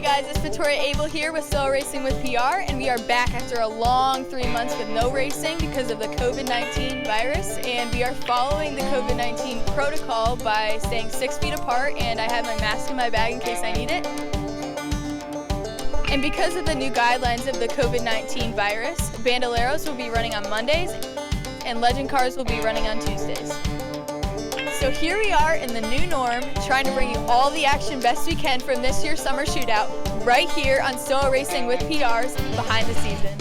guys, it's Victoria Abel here with Stillwell Racing with PR, and we are back after a long 3 months with no racing because of the COVID-19 virus, and we are following the COVID-19 protocol by staying 6 feet apart, and I have my mask in my bag in case I need it. And because of the new guidelines of the COVID-19 virus, Bandoleros will be running on Mondays, and Legend cars will be running on Tuesdays. So here we are in the new norm, trying to bring you all the action best we can from this year's Summer Shootout, right here on Stillwell Racing with PR's Behind the Season.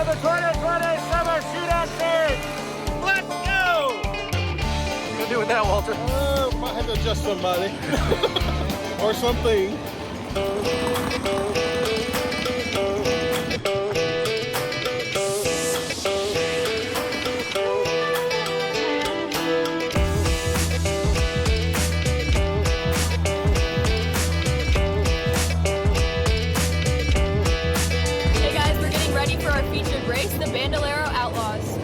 The 2020 Summer Shootout Stage. Let's go! What you gonna do with that, Walter? Might have to adjust somebody or something. Race the Bandolero Outlaws.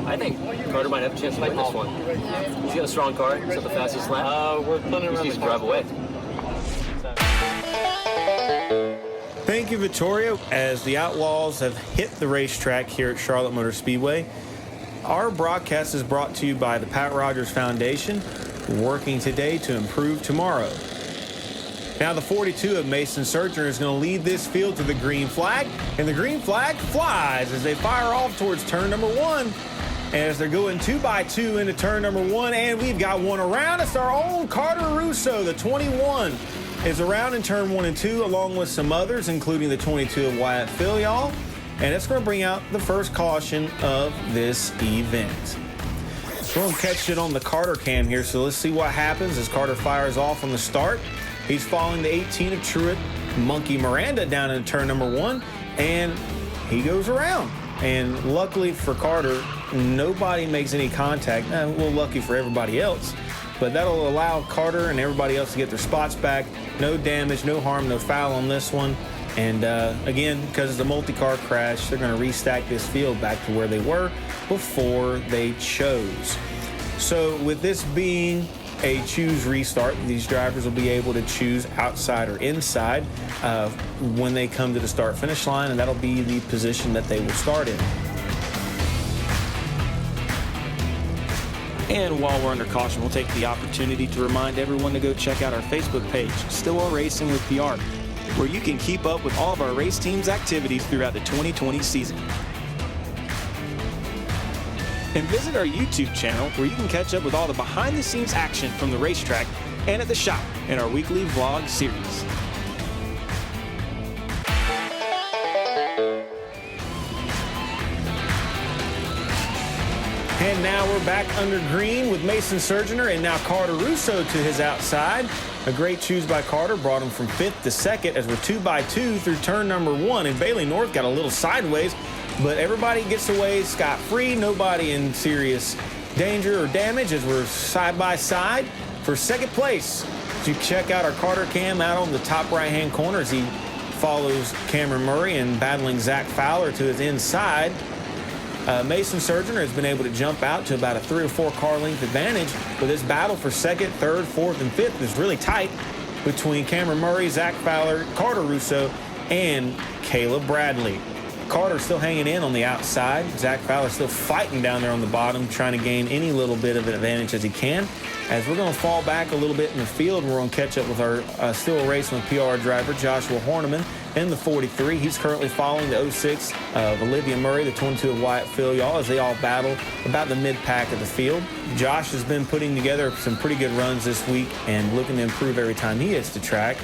I think Carter might have a chance to win this one. He's got a strong car. He's got the fastest lap. We're putting around the drive away. Thank you, Victoria. As the Outlaws have hit the racetrack here at Charlotte Motor Speedway, our broadcast is brought to you by the Pat Rogers Foundation, working today to improve tomorrow. Now the 42 of Mason Surgener is going to lead this field to the green flag, and the green flag flies as they fire off towards turn number 1. And as they're going 2 by 2 into turn number 1, and we've got one around. It's our own Carter Russo, the 21, is around in turn 1 and 2, along with some others, including the 22 of Wyatt Filial. And it's going to bring out the first caution of this event. We're going to catch it on the Carter cam here, so let's see what happens as Carter fires off on the start. He's following the 18 of Truett, Monkey Miranda, down in turn number 1, and he goes around. And luckily for Carter, nobody makes any contact. A little lucky for everybody else, but that'll allow Carter and everybody else to get their spots back. No damage, no harm, no foul on this one. And again, because it's a multi-car crash, they're going to restack this field back to where they were before they chose. So with this being a choose restart, these drivers will be able to choose outside or inside when they come to the start finish line, and that'll be the position that they will start in. And while we're under caution, we'll take the opportunity to remind everyone to go check out our Facebook page, Stillwell Racing with PR, where you can keep up with all of our race teams' activities throughout the 2020 season. And visit our YouTube channel where you can catch up with all the behind-the-scenes action from the racetrack and at the shop in our weekly vlog series. And now we're back under green with Mason Surgener and now Carter Russo to his outside. A great choose by Carter brought him from 5th to 2nd as we're 2 by 2 through turn number 1. And Bailey North got a little sideways, but everybody gets away scot-free. Nobody in serious danger or damage as we're side by side for second place. You check out our Carter cam out on the top right-hand corner as he follows Cameron Murray and battling Zach Fowler to his inside. Mason Surgener has been able to jump out to about a 3 or 4 car length advantage, but this battle for 2nd, 3rd, 4th, and 5th is really tight between Cameron Murray, Zach Fowler, Carter Russo, and Caleb Bradley. Carter still hanging in on the outside. Zach Fowler still fighting down there on the bottom, trying to gain any little bit of an advantage as he can. As we're going to fall back a little bit in the field, we're going to catch up with our Stillwell Racing with PR driver, Joshua Horniman, in the 43. He's currently following the 06 of Olivia Murray, the 22 of Wyatt Filial, as they all battle about the mid-pack of the field. Josh has been putting together some pretty good runs this week and looking to improve every time he hits the track.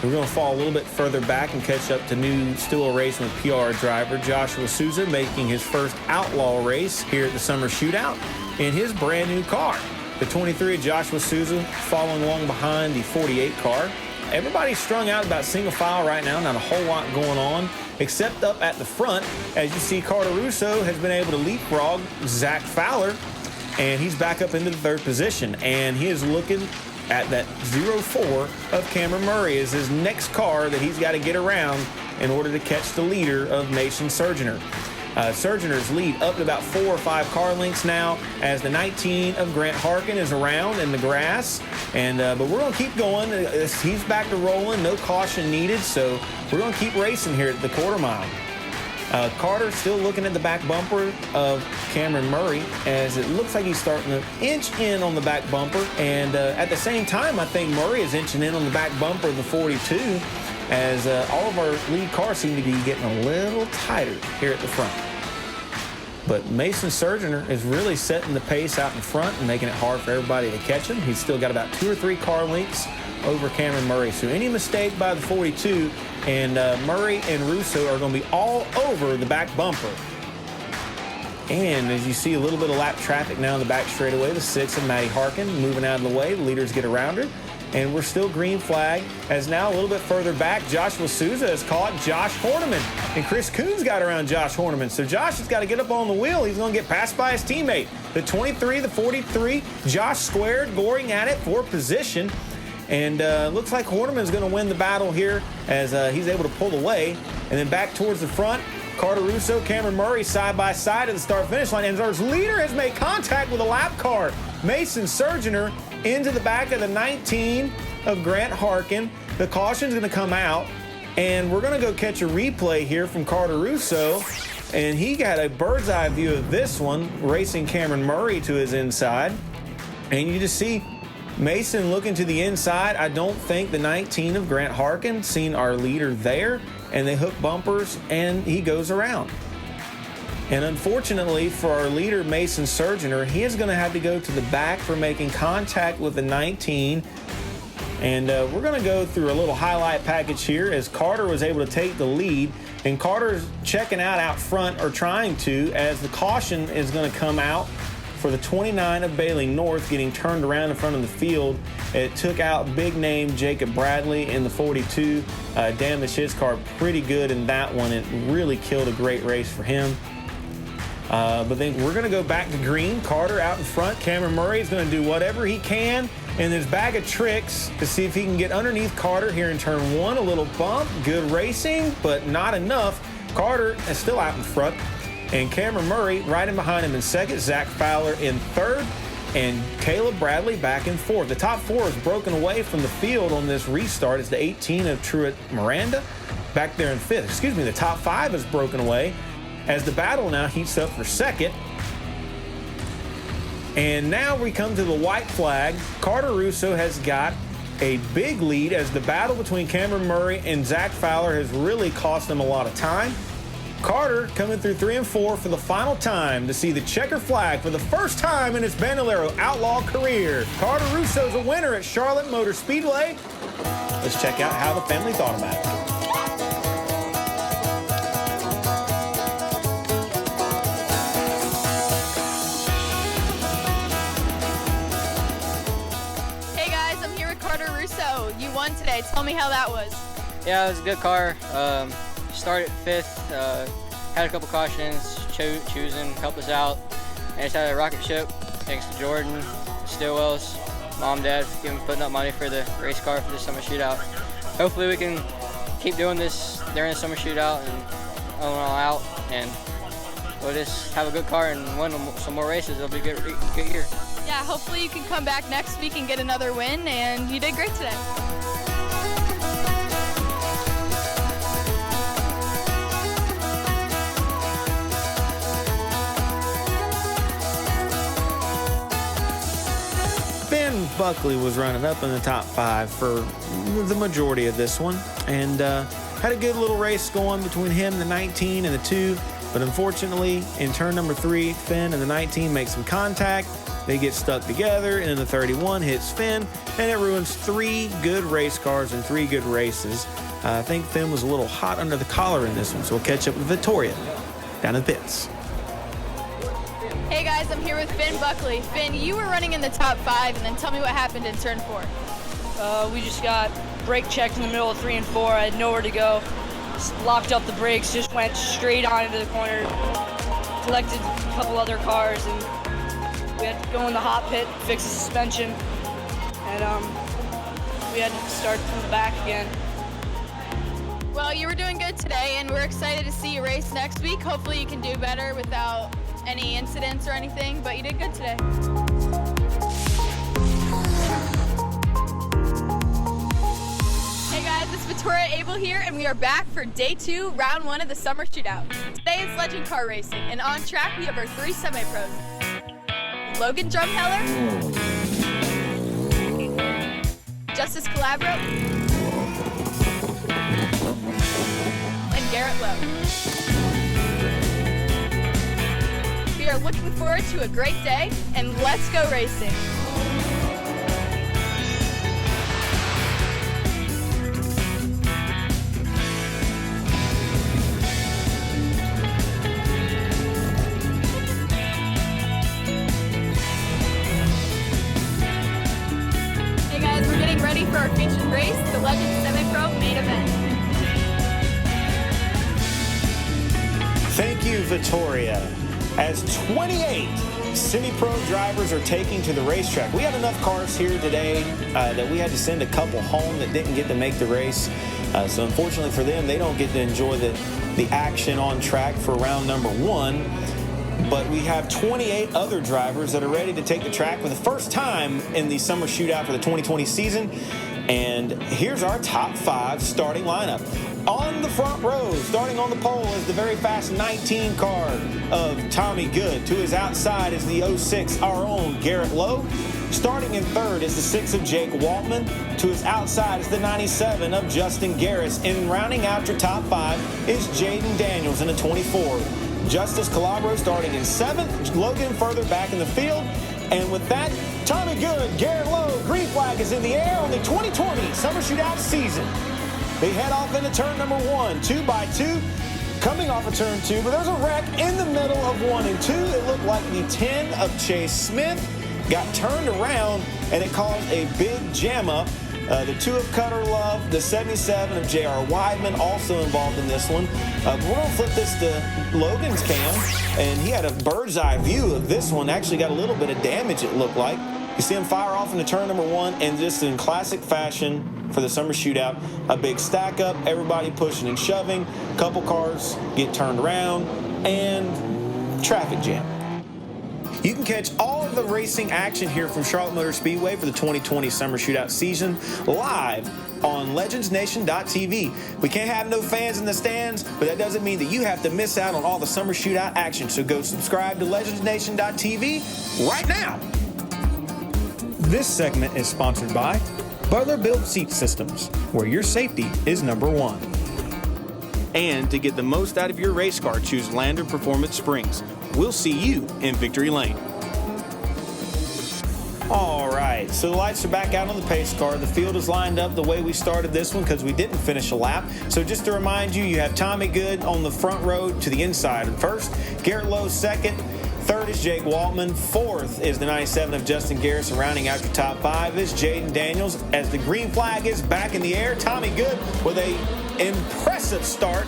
We're going to fall a little bit further back and catch up to new Stillwell Racing with PR driver Joshua Souza, making his first outlaw race here at the Summer Shootout in his brand new car. The 23, Joshua Souza, following along behind the 48 car. Everybody's strung out about single file right now, not a whole lot going on, except up at the front. As you see, Carter Russo has been able to leapfrog Zach Fowler, and he's back up into the 3rd position. And he is looking at that 0-4 of Cameron Murray as his next car that he's got to get around in order to catch the leader of Mason Surgener. Surgener's lead up to about 4 or 5 car lengths now as the 19 of Grant Harkin is around in the grass. And but we're going to keep going. He's back to rolling, no caution needed, so we're going to keep racing here at the quarter mile. Carter still looking at the back bumper of Cameron Murray as it looks like he's starting to inch in on the back bumper. And at the same time, I think Murray is inching in on the back bumper of the 42 as all of our lead cars seem to be getting a little tighter here at the front. But Mason Surgener is really setting the pace out in front and making it hard for everybody to catch him. He's still got about 2 or 3 car lengths over Cameron Murray. So any mistake by the 42, and Murray and Russo are going to be all over the back bumper. And as you see a little bit of lap traffic now in the back straightaway, the 6 of Maddie Harkin moving out of the way. The leaders get around her. And we're still green flag, as now a little bit further back, Joshua Souza has caught Josh Horniman. And Chris Coons got around Josh Horniman. So Josh has got to get up on the wheel. He's going to get passed by his teammate. The 23, the 43, Josh squared, goring at it for position. And looks like Horniman's going to win the battle here as he's able to pull away. And then back towards the front, Carter Russo, Cameron Murray side by side at the start-finish line. And our leader has made contact with a lap car. Mason Surgener into the back of the 19 of Grant Harkin. The caution's going to come out, and we're going to go catch a replay here from Carter Russo. And he got a bird's eye view of this one, racing Cameron Murray to his inside. And you just see Mason looking to the inside. I don't think the 19 of Grant Harkin seen our leader there, and they hook bumpers, and he goes around. And unfortunately for our leader, Mason Surgener, he is going to have to go to the back for making contact with the 19. And we're going to go through a little highlight package here as Carter was able to take the lead. And Carter's checking out front, or trying to, as the caution is going to come out for the 29 of Bailey North getting turned around in front of the field. It took out big name Jacob Bradley in the 42. Damaged his car pretty good in that one. It really killed a great race for him. But then we're going to go back to green. Carter out in front. Cameron Murray is going to do whatever he can in his bag of tricks to see if he can get underneath Carter here in turn 1. A little bump. Good racing, but not enough. Carter is still out in front. And Cameron Murray right in behind him in second. Zach Fowler in third. And Caleb Bradley back in fourth. The top 4 is broken away from the field on this restart. It's the 18 of Truett Miranda back there in fifth. Excuse me, the top 5 is broken away as the battle now heats up for second. And now we come to the white flag. Carter Russo has got a big lead as the battle between Cameron Murray and Zach Fowler has really cost them a lot of time. Carter coming through 3 and 4 for the final time to see the checker flag for the first time in his Bandolero outlaw career. Carter Russo's a winner at Charlotte Motor Speedway. Let's check out how the family thought about it. Carter Russo, you won today. Tell me how that was. Yeah, it was a good car. Started 5th, had a couple cautions, choosing, helped us out. And just had a rocket ship thanks to Jordan, Stillwell's mom, dad, putting up money for the race car for the summer shootout. Hopefully we can keep doing this during the summer shootout and all out, and we'll just have a good car and win some more races. It'll be a good year. Yeah, hopefully you can come back next week and get another win, and you did great today. Ben Buckley was running up in the top 5 for the majority of this one, and had a good little race going between him, the 19, and the 2, but unfortunately, in turn number 3, Finn and the 19 make some contact. They get stuck together, and then the 31 hits Finn, and it ruins 3 good race cars and 3 good races. I think Finn was a little hot under the collar in this one, so we'll catch up with Victoria down in the pits. Hey guys, guys, I'm here with Buckley. Finn, you were running in the top 5, and then tell me what happened in turn 4. We just got brake checked in the middle of 3 and 4. I had nowhere to go. Just locked up the brakes, just went straight on into the corner. Collected a couple other cars, and we had to go in the hot pit, fix the suspension, and we had to start from the back again. Well, you were doing good today, and we're excited to see you race next week. Hopefully you can do better without any incidents or anything, but you did good today. Hey guys, it's Victoria Abel here, and we are back for day 2, round 1 of the Summer Shootout. Today is legend car racing, and on track we have our 3 semi-pros. Logan Drumheller, Justice Calabro, and Garrett Lowe. We are looking forward to a great day, and let's go racing. Hey guys, we're getting ready for our featured race, the Legend Semi-Pro main event. Thank you, Victoria. As 28 semi-pro drivers are taking to the racetrack. We had enough cars here today that we had to send a couple home that didn't get to make the race. So unfortunately for them, they don't get to enjoy the action on track for round number 1. But we have 28 other drivers that are ready to take the track for the first time in the Summer Shootout for the 2020 season. And here's our top 5 starting lineup. On the front row, starting on the pole, is the very fast 19 car of Tommy Good. To his outside is the 06, our own Garrett Lowe. Starting in third is the 6 of Jake Waltman. To his outside is the 97 of Justin Garris. And rounding out your top 5 is Jaden Daniels in the 24. Justice Calabro starting in 7th. Logan further back in the field. And with that, Tommy Good, Garrett Lowe, green flag is in the air on the 2020 Summer Shootout season. They head off into turn number 1, 2 by 2, coming off of turn 2, but there's a wreck in the middle of 1 and 2. It looked like the 10 of Chase Smith got turned around, and it caused a big jam up. The 2 of Cutter Love, the 77 of J.R. Weidman also involved in this one. We're going to flip this to Logan's cam, and he had a bird's eye view of this one. Actually got a little bit of damage, it looked like. You see him fire off into turn number 1, and just in classic fashion for the Summer Shootout, a big stack up, everybody pushing and shoving, a couple cars get turned around, and traffic jam. You can catch all of the racing action here from Charlotte Motor Speedway for the 2020 Summer Shootout season live on legendsnation.tv. We can't have no fans in the stands, but that doesn't mean that you have to miss out on all the Summer Shootout action. So go subscribe to legendsnation.tv right now. This segment is sponsored by Butler Built Seat Systems, where your safety is number 1. And to get the most out of your race car, choose Landrum Performance Springs. We'll see you in Victory Lane. All right, so the lights are back out on the pace car. The field is lined up the way we started this one because we didn't finish a lap. So just to remind you, you have Tommy Good on the front row to the inside first, Garrett Lowe second, third is Jake Waltman, fourth is the 97 of Justin Garris, and rounding out your top 5 is Jaden Daniels. As the green flag is back in the air, Tommy Good with a impressive start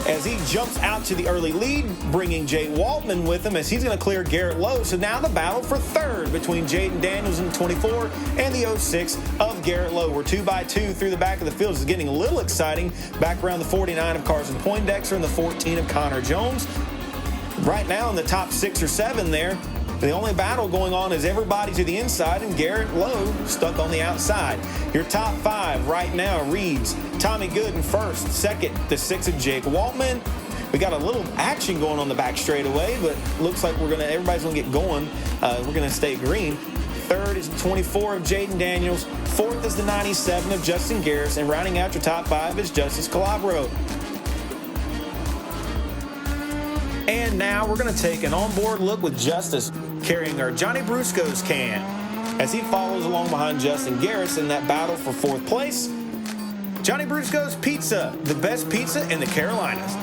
as he jumps out to the early lead, bringing Jake Waltman with him as he's going to clear Garrett Lowe. So now the battle for third between Jaden Daniels in the 24 and the 06 of Garrett Lowe. We're 2 by 2 through the back of the field. This is getting a little exciting. Back around the 49 of Carson Poindexter and the 14 of Connor Jones. Right now in the top 6 or 7 there, the only battle going on is everybody to the inside and Garrett Lowe stuck on the outside. Your top 5 right now reads Tommy Good in first, second the 6 of Jake Waltman. We got a little action going on the back straightaway, but looks like everybody's gonna get going. We're gonna stay green. Third is the 24 of Jaden Daniels. Fourth is the 97 of Justin Garris, and rounding out your top 5 is Justice Calabro. And now we're going to take an onboard look with Justice carrying our Johnny Brusco's can as he follows along behind Justin Garris in that battle for 4th place. Johnny Brusco's Pizza, the best pizza in the Carolinas.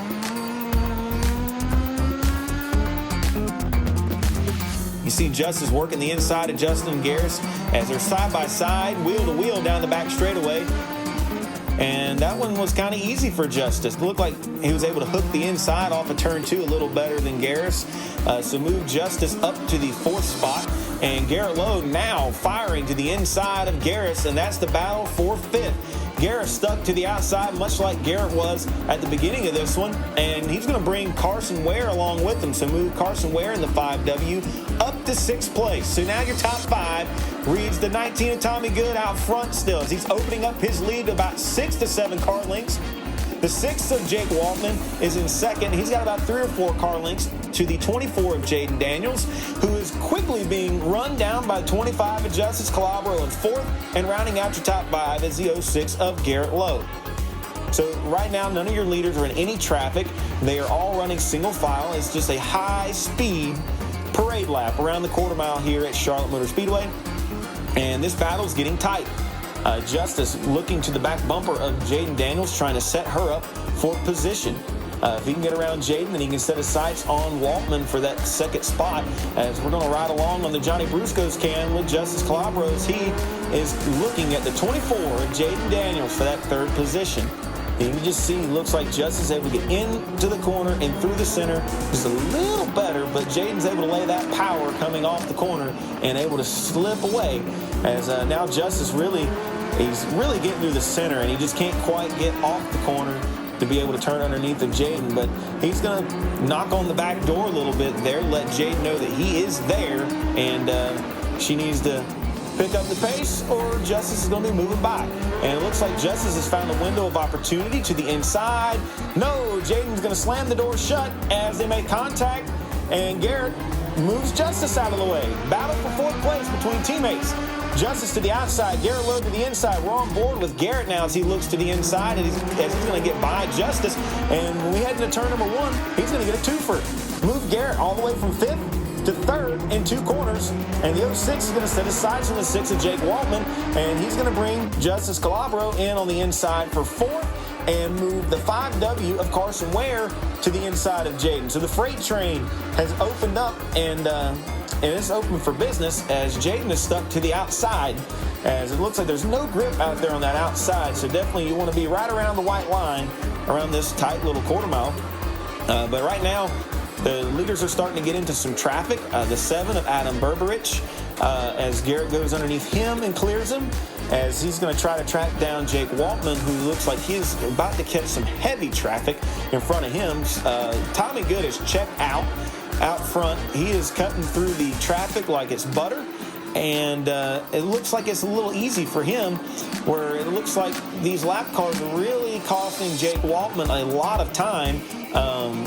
You see Justice working the inside of Justin and Garris as they're side by side, wheel to wheel down the back straightaway. And that one was kind of easy for Justice. It looked like he was able to hook the inside off of turn 2 a little better than Garris. So moved Justice up to the 4th spot. And Garrett Lowe now firing to the inside of Garris, and that's the battle for 5th. Garris stuck to the outside, much like Garrett was at the beginning of this one, and he's going to bring Carson Ware along with him. So move Carson Ware in the 5W up to 6th place. So now your top 5 reads the 19 of Tommy Good out front still, as he's opening up his lead to about 6 to 7 car lengths. The 6th of Jake Waltman is in 2nd. He's got about 3 or 4 car lengths to the 24 of Jaden Daniels, who is quickly being run down by the 25 of Justice Calabro in 4th, and rounding out your top 5 is the 06 of Garrett Lowe. So right now, none of your leaders are in any traffic. They are all running single file. It's just a high-speed parade lap around the quarter mile here at Charlotte Motor Speedway, and this battle is getting tight. Justice looking to the back bumper of Jaden Daniels, trying to set her up for position. If he can get around Jaden, then he can set his sights on Waltman for that 2nd spot, as we're going to ride along on the Johnny Brusco's can with Justice Calabro, as he is looking at the 24 of Jaden Daniels for that 3rd position. And you can just see, looks like Justice is able to get into the corner and through the center just a little better, but Jaden's able to lay that power coming off the corner and able to slip away, as now Justice he's really getting through the center, and he just can't quite get off the corner to be able to turn underneath of Jaden. But he's going to knock on the back door a little bit there, let Jaden know that he is there, and she needs to pick up the pace, or Justice is going to be moving by. And it looks like Justice has found a window of opportunity to the inside. No, Jaden's going to slam the door shut as they make contact, and Garrett moves Justice out of the way. Battle for 4th place between teammates. Justice to the outside, Garrett Lowe to the inside. We're on board with Garrett now as he looks to the inside, and as he's going to get by Justice. And when we head into turn number 1, he's going to get a twofer. Move Garrett all the way from 5th to 3rd in 2 corners. And the 06 is going to set his sights on the 6 of Jake Waltman, and he's going to bring Justice Calabro in on the inside for 4th, and move the 5W of Carson Ware to the inside of Jaden. So the freight train has opened up, and it's open for business, as Jaden is stuck to the outside, as it looks like there's no grip out there on that outside. So definitely you want to be right around the white line around this tight little quarter mile. But right now, the leaders are starting to get into some traffic. The 7 of Adam Berberich, as Garrett goes underneath him and clears him, as he's going to try to track down Jake Waltman, who looks like he's about to catch some heavy traffic in front of him. Tommy Good is checked out front. He is cutting through the traffic like it's butter, and it looks like it's a little easy for him, where it looks like these lap cars are really costing Jake Waltman a lot of time.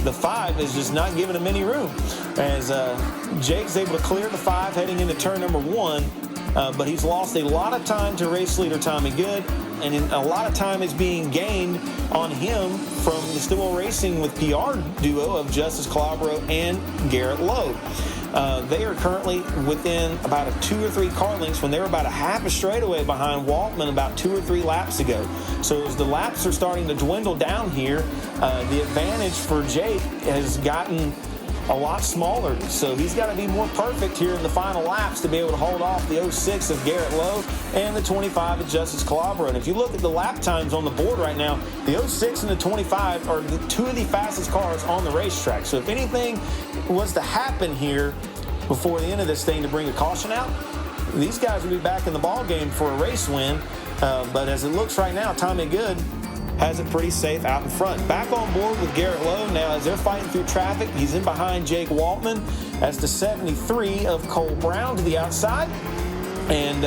The 5 is just not giving him any room, as Jake's able to clear the 5 heading into turn number 1, but he's lost a lot of time to race leader Tommy Good, and a lot of time is being gained on him from the Stillwell Racing with PR duo of Justice Calabro and Garrett Lowe. They are currently within about a 2 or 3 car lengths, when they were about a half a straightaway behind Waltman about 2 or 3 laps ago. So as the laps are starting to dwindle down here, the advantage for Jake has gotten a lot smaller. So he's got to be more perfect here in the final laps to be able to hold off the 06 of Garrett Lowe and the 25 of Justice Calabro. And if you look at the lap times on the board right now, the 06 and the 25 are the 2 of the fastest cars on the racetrack. So if anything was to happen here before the end of this thing to bring a caution out, these guys will be back in the ball game for a race win. But as it looks right now, Tommy Good has it pretty safe out in front. Back on board with Garrett Lowe now as they're fighting through traffic. He's in behind Jake Waltman as the 73 of Cole Brown to the outside. And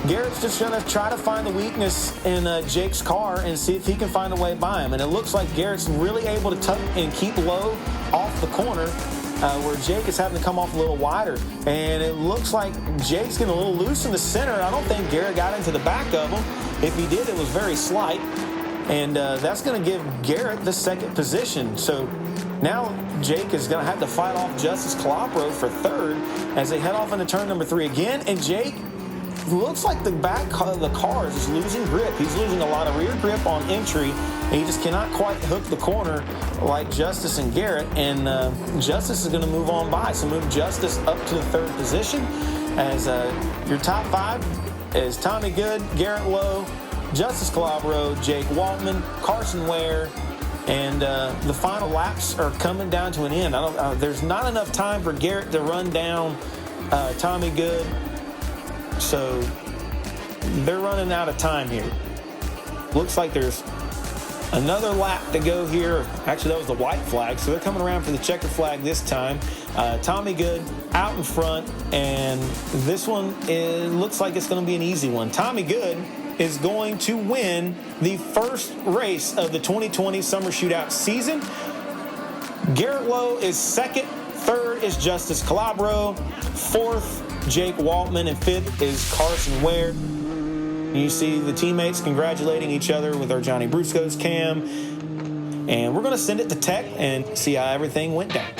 Garrett's just going to try to find the weakness in Jake's car and see if he can find a way by him. And it looks like Garrett's really able to tuck and keep Lowe off the corner, where Jake is having to come off a little wider. And it looks like Jake's getting a little loose in the center. I don't think Garrett got into the back of him. If he did, it was very slight. And that's going to give Garrett the 2nd position. So now Jake is going to have to fight off Justice Calabro for 3rd as they head off into turn number 3 again. And Jake looks like the back of the car is just losing grip. He's losing a lot of rear grip on entry, and he just cannot quite hook the corner like Justice and Garrett. And Justice is going to move on by. So move Justice up to the 3rd position as your top 5 is Tommy Good, Garrett Lowe, Justice Calabro, Jake Waltman, Carson Ware, and the final laps are coming down to an end. There's not enough time for Garrett to run down Tommy Good, so they're running out of time here. Looks like there's another lap to go here. Actually, that was the white flag, so they're coming around for the checker flag this time. Tommy Good out in front, and this one looks like it's going to be an easy one. Tommy Good is going to win the first race of the 2020 Summer Shootout season. Garrett Lowe is 2nd, 3rd is Justice Calabro, 4th Jake Waltman, and 5th is Carson Ware. You see the teammates congratulating each other with our Johnny Brusco's cam. And we're going to send it to Tech and see how everything went down.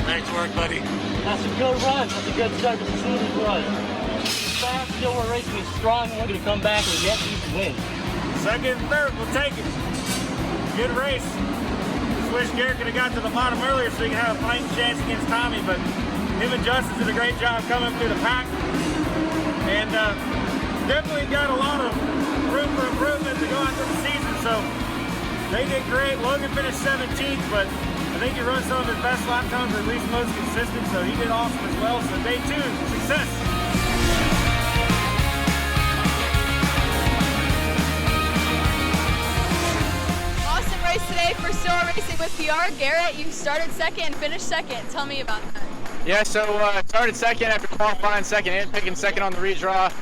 Nice work, buddy. That's a good run. That's a good start to the season for us. Fast, Stillwell racing is strong, and we're going to come back and get these wins. 2nd and 3rd, we'll take it. Good race. Just wish Garrett could have got to the bottom earlier so he could have a fighting chance against Tommy, but him and Justice did a great job coming through the pack. And definitely got a lot of room for improvement to go out through the season, so they did great. Logan finished 17th, but I think he run some of his best lap times, or at least most consistent, so he did awesome as well. So day 2, success. Awesome race today for Stillwell Racing with PR. Garrett, you started 2nd and finished 2nd. Tell me about that. Yeah, so started 2nd after qualifying 2nd and picking 2nd on the redraw.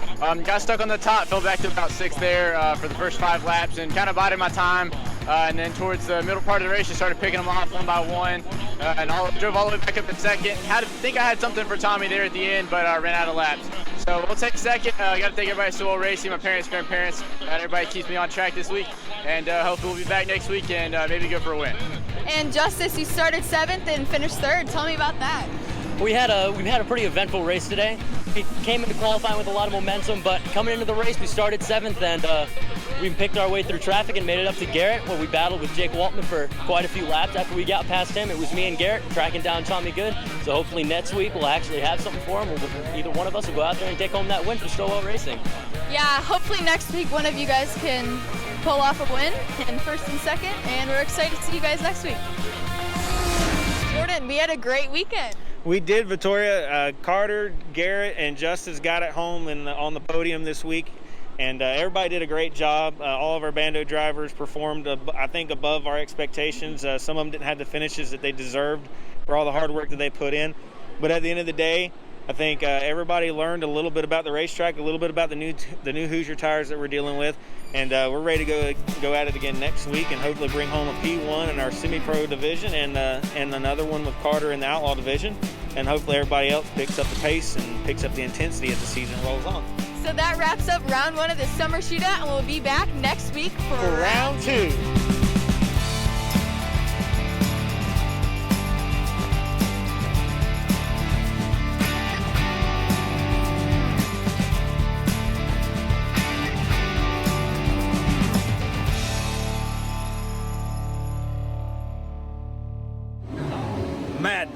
Got stuck on the top, fell back to about 6th there for the first 5 laps and kind of bided my time. And then towards the middle part of the race, just started picking them off one by one. And drove all the way back up to 2nd. Think I had something for Tommy there at the end, but ran out of laps. So we'll take 2nd. Got to thank everybody at Stillwell Racing, my parents, grandparents, everybody keeps me on track this week. And hopefully we'll be back next week and maybe go for a win. And Justice, you started 7th and finished 3rd. Tell me about that. We've had a pretty eventful race today. We came into qualifying with a lot of momentum, but coming into the race, we started 7th, and we picked our way through traffic and made it up to Garrett, where we battled with Jake Waltman for quite a few laps. After we got past him, it was me and Garrett tracking down Tommy Good. So hopefully next week we'll actually have something for him. Either one of us will go out there and take home that win for Stillwell Racing. Yeah, hopefully next week one of you guys can pull off a win in 1st and 2nd, and we're excited to see you guys next week. Jordan, we had a great weekend. We did, Victoria. Carter, Garrett, and Justice got it home on the podium this week, and everybody did a great job. All of our Bando drivers performed, I think, above our expectations. Some of them didn't have the finishes that they deserved for all the hard work that they put in. But at the end of the day, I think everybody learned a little bit about the racetrack, a little bit about the new Hoosier tires that we're dealing with, and we're ready to go at it again next week and hopefully bring home a P1 in our semi-pro division and another one with Carter in the outlaw division, and hopefully everybody else picks up the pace and picks up the intensity as the season rolls on. So that wraps up round 1 of the Summer Shootout, and we'll be back next week for round 2. Matt,